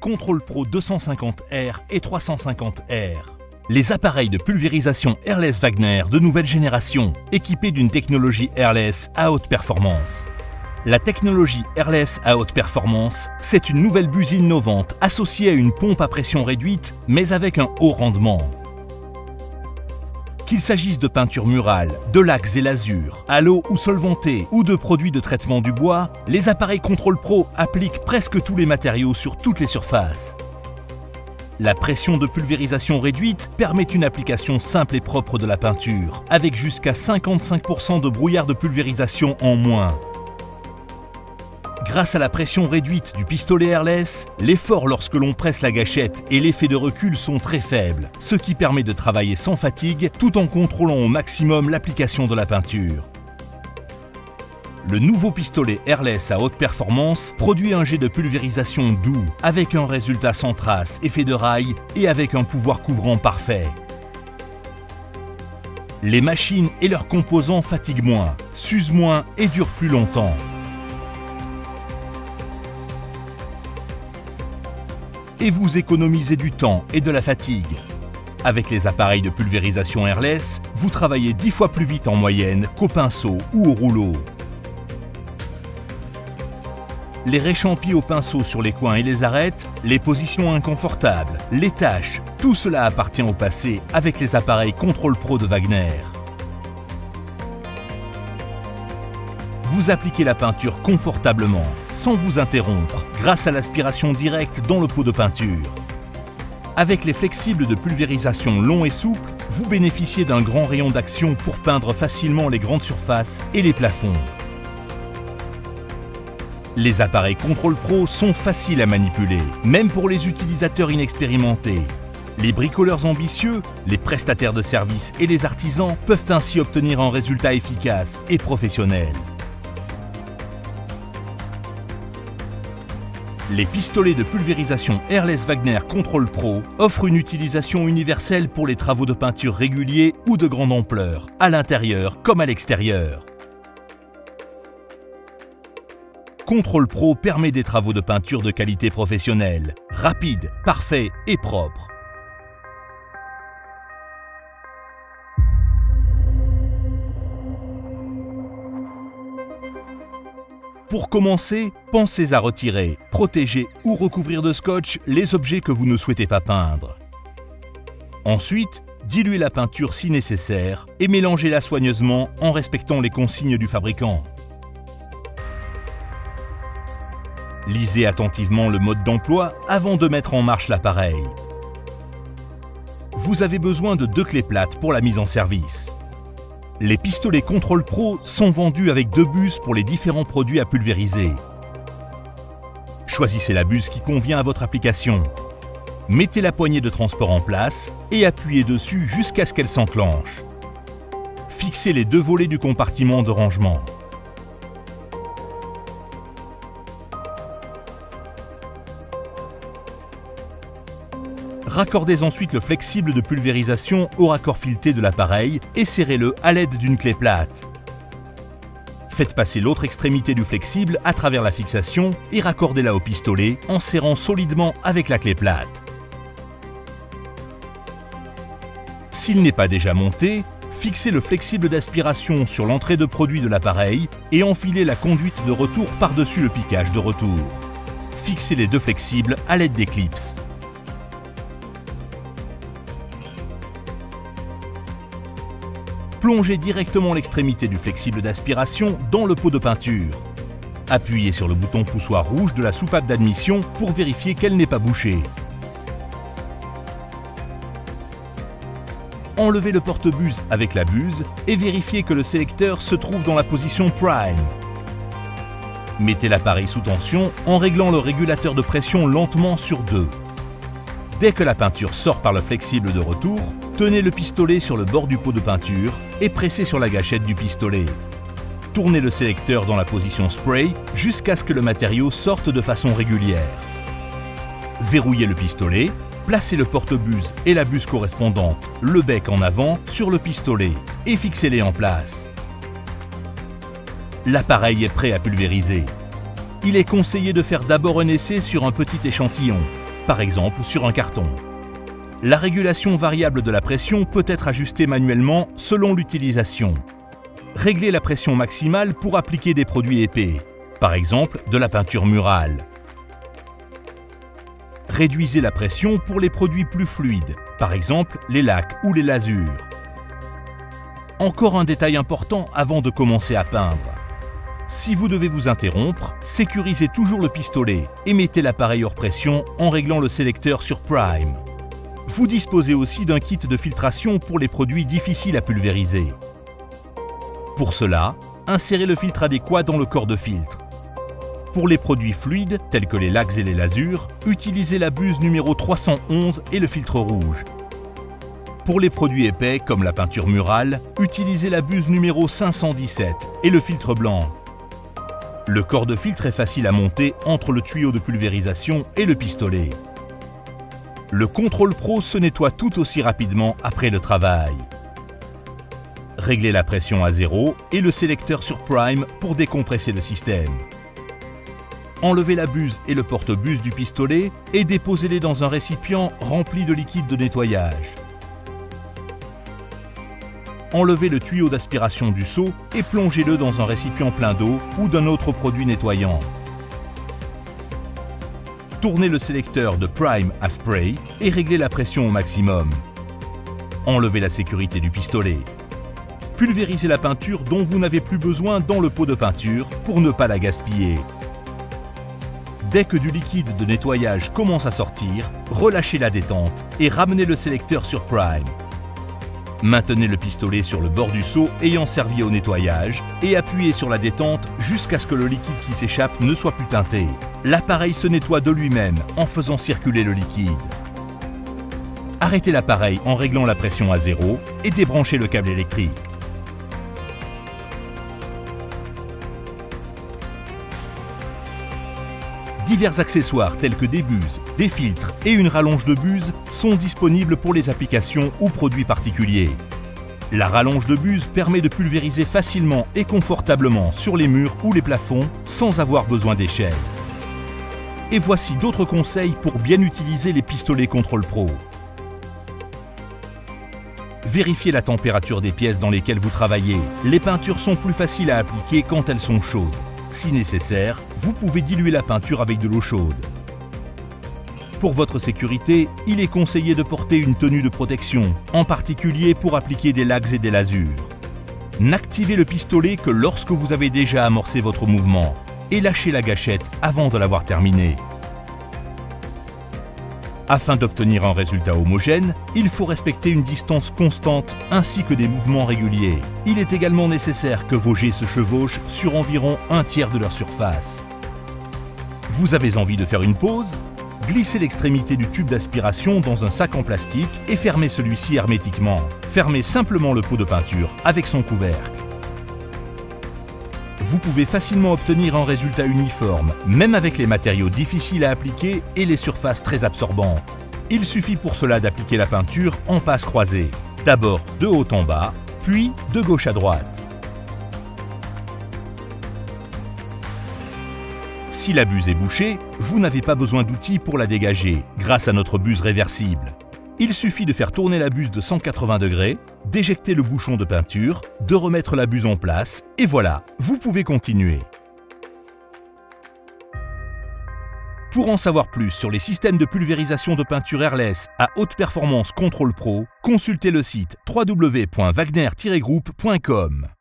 Control Pro 250R et 350R. Les appareils de pulvérisation Airless Wagner de nouvelle génération, équipés d'une technologie Airless à haute performance. La technologie Airless à haute performance, c'est une nouvelle buse innovante associée à une pompe à pression réduite, mais avec un haut rendement. Qu'il s'agisse de peinture murale, de lacs et lasures, à l'eau ou solvantée, ou de produits de traitement du bois, les appareils Control Pro appliquent presque tous les matériaux sur toutes les surfaces. La pression de pulvérisation réduite permet une application simple et propre de la peinture, avec jusqu'à 55% de brouillard de pulvérisation en moins. Grâce à la pression réduite du pistolet Airless, l'effort lorsque l'on presse la gâchette et l'effet de recul sont très faibles, ce qui permet de travailler sans fatigue tout en contrôlant au maximum l'application de la peinture. Le nouveau pistolet Airless à haute performance produit un jet de pulvérisation doux, avec un résultat sans trace, effet de rail et avec un pouvoir couvrant parfait. Les machines et leurs composants fatiguent moins, s'usent moins et durent plus longtemps. Et vous économisez du temps et de la fatigue. Avec les appareils de pulvérisation Airless, vous travaillez 10 fois plus vite en moyenne qu'au pinceau ou au rouleau. Les réchampis au pinceau sur les coins et les arêtes, les positions inconfortables, les taches, tout cela appartient au passé avec les appareils Control Pro de Wagner. Vous appliquez la peinture confortablement, sans vous interrompre, grâce à l'aspiration directe dans le pot de peinture. Avec les flexibles de pulvérisation longs et souples, vous bénéficiez d'un grand rayon d'action pour peindre facilement les grandes surfaces et les plafonds. Les appareils Control Pro sont faciles à manipuler, même pour les utilisateurs inexpérimentés. Les bricoleurs ambitieux, les prestataires de services et les artisans peuvent ainsi obtenir un résultat efficace et professionnel. Les pistolets de pulvérisation Airless Wagner Control Pro offrent une utilisation universelle pour les travaux de peinture réguliers ou de grande ampleur, à l'intérieur comme à l'extérieur. Control Pro permet des travaux de peinture de qualité professionnelle, rapides, parfaits et propres. Pour commencer, pensez à retirer, protéger ou recouvrir de scotch les objets que vous ne souhaitez pas peindre. Ensuite, diluez la peinture si nécessaire et mélangez-la soigneusement en respectant les consignes du fabricant. Lisez attentivement le mode d'emploi avant de mettre en marche l'appareil. Vous avez besoin de 2 clés plates pour la mise en service. Les pistolets Control Pro sont vendus avec 2 buses pour les différents produits à pulvériser. Choisissez la buse qui convient à votre application. Mettez la poignée de transport en place et appuyez dessus jusqu'à ce qu'elle s'enclenche. Fixez les 2 volets du compartiment de rangement. Raccordez ensuite le flexible de pulvérisation au raccord fileté de l'appareil et serrez-le à l'aide d'une clé plate. Faites passer l'autre extrémité du flexible à travers la fixation et raccordez-la au pistolet en serrant solidement avec la clé plate. S'il n'est pas déjà monté, fixez le flexible d'aspiration sur l'entrée de produit de l'appareil et enfilez la conduite de retour par-dessus le piquage de retour. Fixez les 2 flexibles à l'aide des clips. Plongez directement l'extrémité du flexible d'aspiration dans le pot de peinture. Appuyez sur le bouton poussoir rouge de la soupape d'admission pour vérifier qu'elle n'est pas bouchée. Enlevez le porte-buse avec la buse et vérifiez que le sélecteur se trouve dans la position Prime. Mettez l'appareil sous tension en réglant le régulateur de pression lentement sur 2. Dès que la peinture sort par le flexible de retour, tenez le pistolet sur le bord du pot de peinture et pressez sur la gâchette du pistolet. Tournez le sélecteur dans la position spray jusqu'à ce que le matériau sorte de façon régulière. Verrouillez le pistolet, placez le porte-buse et la buse correspondante, le bec en avant, sur le pistolet et fixez-les en place. L'appareil est prêt à pulvériser. Il est conseillé de faire d'abord un essai sur un petit échantillon. par exemple sur un carton. La régulation variable de la pression peut être ajustée manuellement selon l'utilisation. Réglez la pression maximale pour appliquer des produits épais, par exemple de la peinture murale. Réduisez la pression pour les produits plus fluides, par exemple les lacs ou les lasures. Encore un détail important avant de commencer à peindre. Si vous devez vous interrompre, sécurisez toujours le pistolet et mettez l'appareil hors pression en réglant le sélecteur sur Prime. Vous disposez aussi d'un kit de filtration pour les produits difficiles à pulvériser. Pour cela, insérez le filtre adéquat dans le corps de filtre. Pour les produits fluides, tels que les lacs et les lasures, utilisez la buse numéro 311 et le filtre rouge. Pour les produits épais, comme la peinture murale, utilisez la buse numéro 517 et le filtre blanc. Le corps de filtre est facile à monter entre le tuyau de pulvérisation et le pistolet. Le Control Pro se nettoie tout aussi rapidement après le travail. Réglez la pression à 0 et le sélecteur sur Prime pour décompresser le système. Enlevez la buse et le porte-buse du pistolet et déposez-les dans un récipient rempli de liquide de nettoyage. Enlevez le tuyau d'aspiration du seau et plongez-le dans un récipient plein d'eau ou d'un autre produit nettoyant. Tournez le sélecteur de Prime à spray et réglez la pression au maximum. Enlevez la sécurité du pistolet. Pulvérisez la peinture dont vous n'avez plus besoin dans le pot de peinture pour ne pas la gaspiller. Dès que du liquide de nettoyage commence à sortir, relâchez la détente et ramenez le sélecteur sur Prime. Maintenez le pistolet sur le bord du seau ayant servi au nettoyage et appuyez sur la détente jusqu'à ce que le liquide qui s'échappe ne soit plus teinté. L'appareil se nettoie de lui-même en faisant circuler le liquide. Arrêtez l'appareil en réglant la pression à 0 et débranchez le câble électrique. Divers accessoires tels que des buses, des filtres et une rallonge de buse sont disponibles pour les applications ou produits particuliers. La rallonge de buse permet de pulvériser facilement et confortablement sur les murs ou les plafonds sans avoir besoin d'échelle. Et voici d'autres conseils pour bien utiliser les pistolets Control Pro. Vérifiez la température des pièces dans lesquelles vous travaillez. Les peintures sont plus faciles à appliquer quand elles sont chaudes. Si nécessaire, vous pouvez diluer la peinture avec de l'eau chaude. Pour votre sécurité, il est conseillé de porter une tenue de protection, en particulier pour appliquer des lacs et des lasures. N'activez le pistolet que lorsque vous avez déjà amorcé votre mouvement et lâchez la gâchette avant de l'avoir terminé. Afin d'obtenir un résultat homogène, il faut respecter une distance constante ainsi que des mouvements réguliers. Il est également nécessaire que vos jets se chevauchent sur environ un tiers de leur surface. Vous avez envie de faire une pause? Glissez l'extrémité du tube d'aspiration dans un sac en plastique et fermez celui-ci hermétiquement. Fermez simplement le pot de peinture avec son couvercle. Vous pouvez facilement obtenir un résultat uniforme, même avec les matériaux difficiles à appliquer et les surfaces très absorbantes. Il suffit pour cela d'appliquer la peinture en passe croisée. D'abord de haut en bas, puis de gauche à droite. Si la buse est bouchée, vous n'avez pas besoin d'outils pour la dégager, grâce à notre buse réversible. Il suffit de faire tourner la buse de 180 degrés, d'éjecter le bouchon de peinture, de remettre la buse en place, et voilà, vous pouvez continuer. Pour en savoir plus sur les systèmes de pulvérisation de peinture airless à haute performance Control Pro, consultez le site www.wagner-group.com.